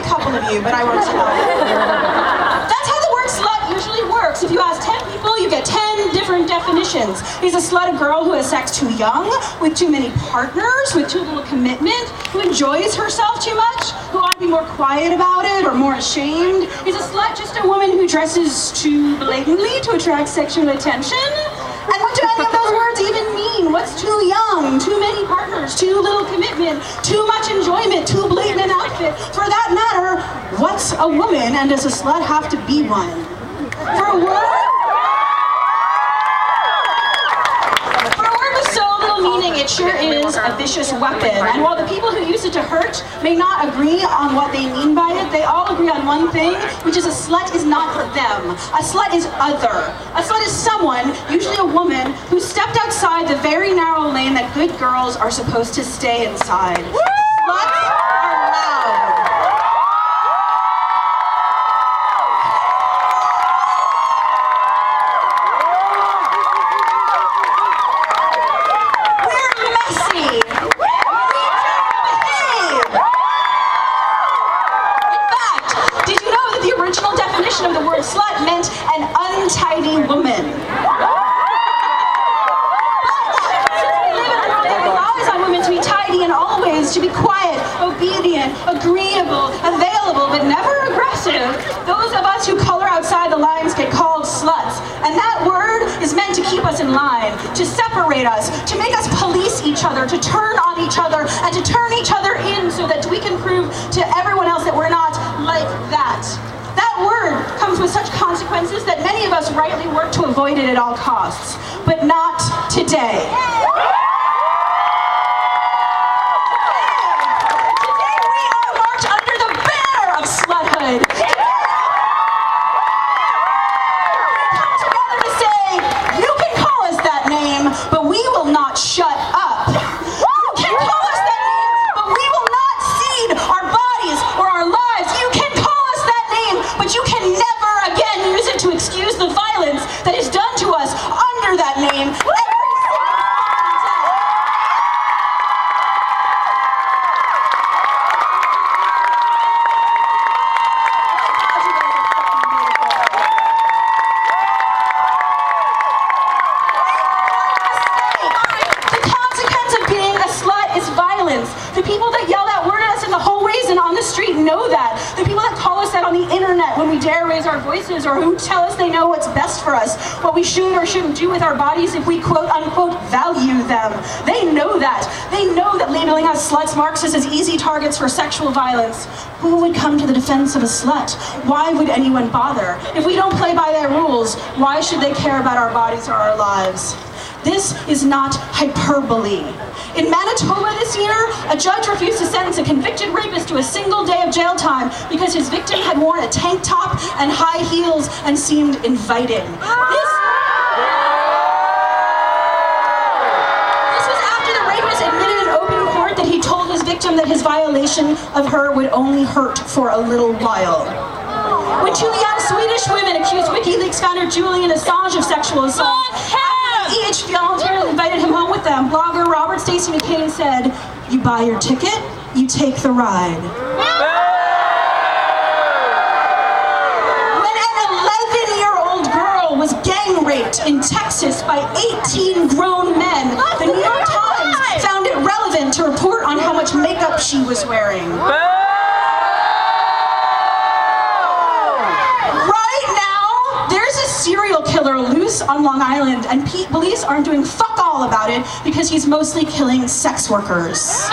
couple of you, but I won't tell. That's how the word slut usually works. If you ask 10 people, you get 10 different definitions. Is a slut a girl who has sex too young, with too many partners, with too little commitment, who enjoys herself too much, who ought to be more quiet about it or more ashamed? Is a slut just a woman who dresses too blatantly to attract sexual attention? And what do any of those words even mean? What's too young, too many partners, too little commitment, too much enjoyment, too blatant an outfit? For that matter, what's a woman, and does a slut have to be one? For a word with so little meaning, it sure is a vicious weapon. And while the people who use it to hurt may not agree on what they mean by it, they all agree on one thing, which is a slut is not them. A slut is other. A slut is someone, usually a woman, who stepped outside the very narrow lane that good girls are supposed to stay inside. Sluts are loud. Of the word slut meant an untidy woman. But relies on women to be tidy in all ways, to be quiet, obedient, agreeable, available, but never aggressive. Those of us who color outside the lines get called sluts. And that word is meant to keep us in line, to separate us, to make us police each other, to turn on each other, and to turn each other in so that we can prove to everyone else that we're not like that. That word comes with such consequences that many of us rightly work to avoid it at all costs. But not today. Today we are marked under the banner of sluthood. We come together to say, you can call us that name, but we will not shut up. You can call us that name, but we will not cede our bodies or our lives. You can call us that name, but you can never again use it to excuse the violence that is done to us under that name every single day. The consequence of being a slut is violence. The people that yell that word at us in the hallways and on the street know that. The people that call us that on the internet when we dare raise our voices, or who tell us they know what's best for us, what we should or shouldn't do with our bodies if we quote unquote value them. They know that. They know that labeling us sluts marks us as easy targets for sexual violence. Who would come to the defense of a slut? Why would anyone bother? If we don't play by their rules, why should they care about our bodies or our lives? This is not hyperbole. In Manitoba this year, a judge refused to sentence a convicted rapist to a single day of jail time because his victim had worn a tank top and high heels and seemed inviting. This was after the rapist admitted in open court that he told his victim that his violation of her would only hurt for a little while. When two young Swedish women accused WikiLeaks founder Julian Assange of sexual assault, each voluntarily invited him home with them, blogger Robert Stacey McCain said, "You buy your ticket, you take the ride." When an 11-year-old girl was gang raped in Texas by 18 grown men, the New York Times found it relevant to report on how much makeup she was wearing. Serial killer loose on Long Island, and police aren't doing fuck all about it because he's mostly killing sex workers.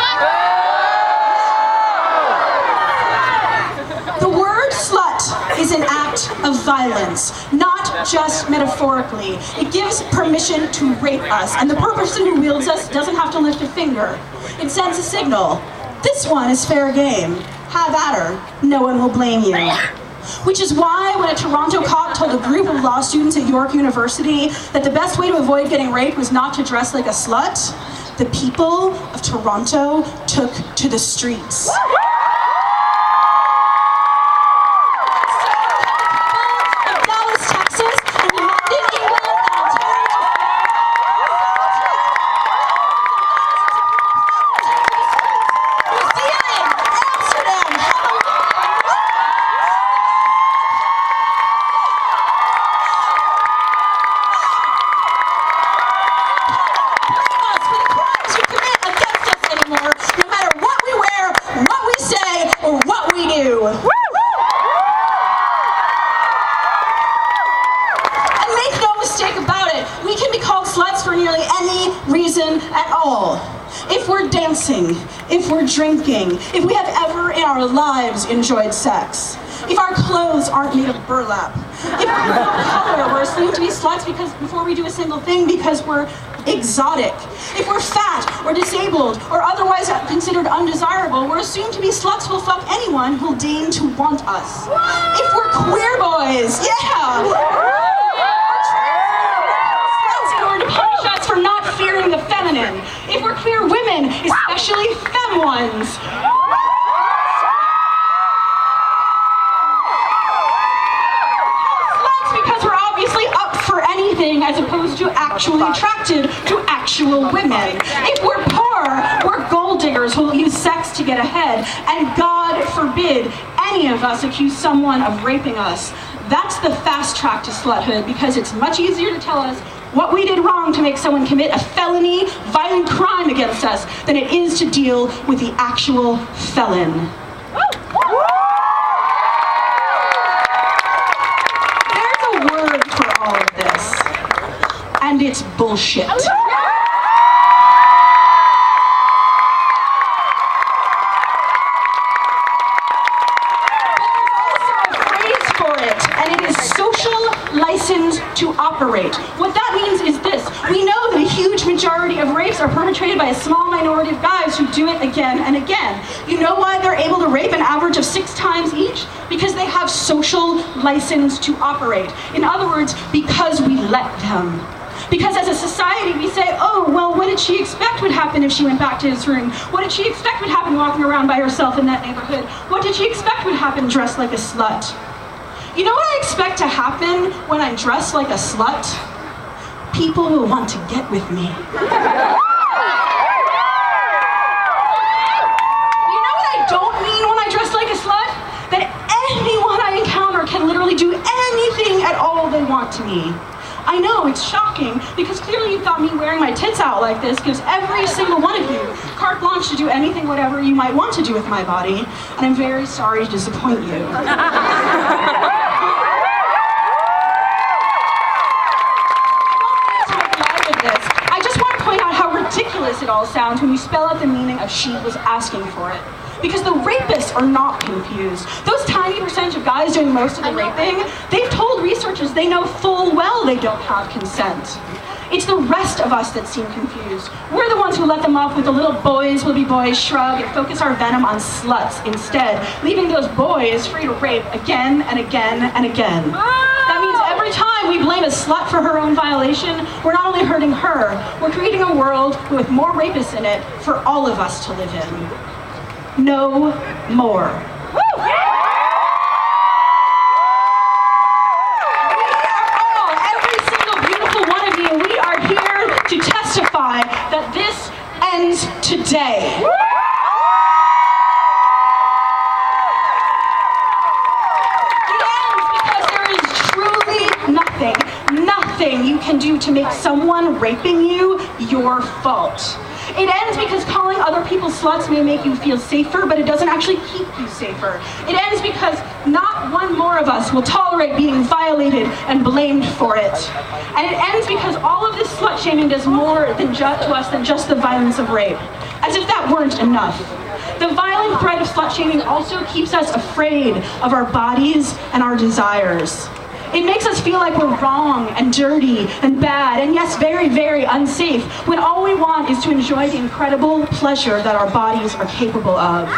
The word slut is an act of violence, not just metaphorically. It gives permission to rape us, and the person who wields us doesn't have to lift a finger. It sends a signal. This one is fair game. Have at her. No one will blame you. Which is why when a Toronto cop told a group of law students at York University that the best way to avoid getting raped was not to dress like a slut, the people of Toronto took to the streets. Dallas, Texas, and London, England, and Ontario. New Zealand, Amsterdam, Honolulu, any reason at all. If we're dancing, if we're drinking, if we have ever in our lives enjoyed sex, if our clothes aren't made of burlap, if we're not color, we're assumed to be sluts because before we do a single thing because we're exotic. If we're fat or disabled or otherwise considered undesirable, we're assumed to be sluts who'll fuck anyone who'll deign to want us. If we're queer boys, in order to punish us for not fearing the feminine. If we're queer women, especially femme ones. As opposed to actually attracted to actual women. If we're poor, we're gold diggers who'll use sex to get ahead, and God forbid any of us accuse someone of raping us. That's the fast track to sluthood, because it's much easier to tell us what we did wrong to make someone commit a felony, violent crime against us than it is to deal with the actual felon. And it's bullshit. But there's also a phrase for it, and it is social license to operate. What that means is this: we know that a huge majority of rapes are perpetrated by a small minority of guys who do it again and again. You know why they're able to rape an average of 6 times each? Because they have social license to operate. In other words, because we let them. Because as a society we say, oh, well, what did she expect would happen if she went back to his room? What did she expect would happen walking around by herself in that neighborhood? What did she expect would happen dressed like a slut? You know what I expect to happen when I'm dressed like a slut? People will want to get with me. You know what I don't mean when I dress like a slut? That anyone I encounter can literally do anything at all they want to me. I know, it's shocking, because clearly you thought me wearing my tits out like this gives every single one of you carte blanche to do anything, whatever you might want to do with my body, and I'm very sorry to disappoint you. I just want to point out how ridiculous it all sounds when you spell out the meaning of she was asking for it. Because the rapists are not confused. Those tiny percentage of guys doing most of the raping, they've told researchers they know full well they don't have consent. It's the rest of us that seem confused. We're the ones who let them off with the little boys will be boys shrug and focus our venom on sluts instead, leaving those boys free to rape again and again and again. That means every time we blame a slut for her own violation, we're not only hurting her, we're creating a world with more rapists in it for all of us to live in. No more. We are all, every single beautiful one of you, we are here to testify that this ends today. It ends because there is truly nothing you can do to make someone raping you your fault. It ends because calling other people sluts may make you feel safer, but it doesn't actually keep you safer. It ends because not one more of us will tolerate being violated and blamed for it. And it ends because all of this slut shaming does more to us than just the violence of rape. As if that weren't enough. The violent threat of slut shaming also keeps us afraid of our bodies and our desires. It makes us feel like we're wrong and dirty and bad and yes, very, very unsafe when all we want is to enjoy the incredible pleasure that our bodies are capable of.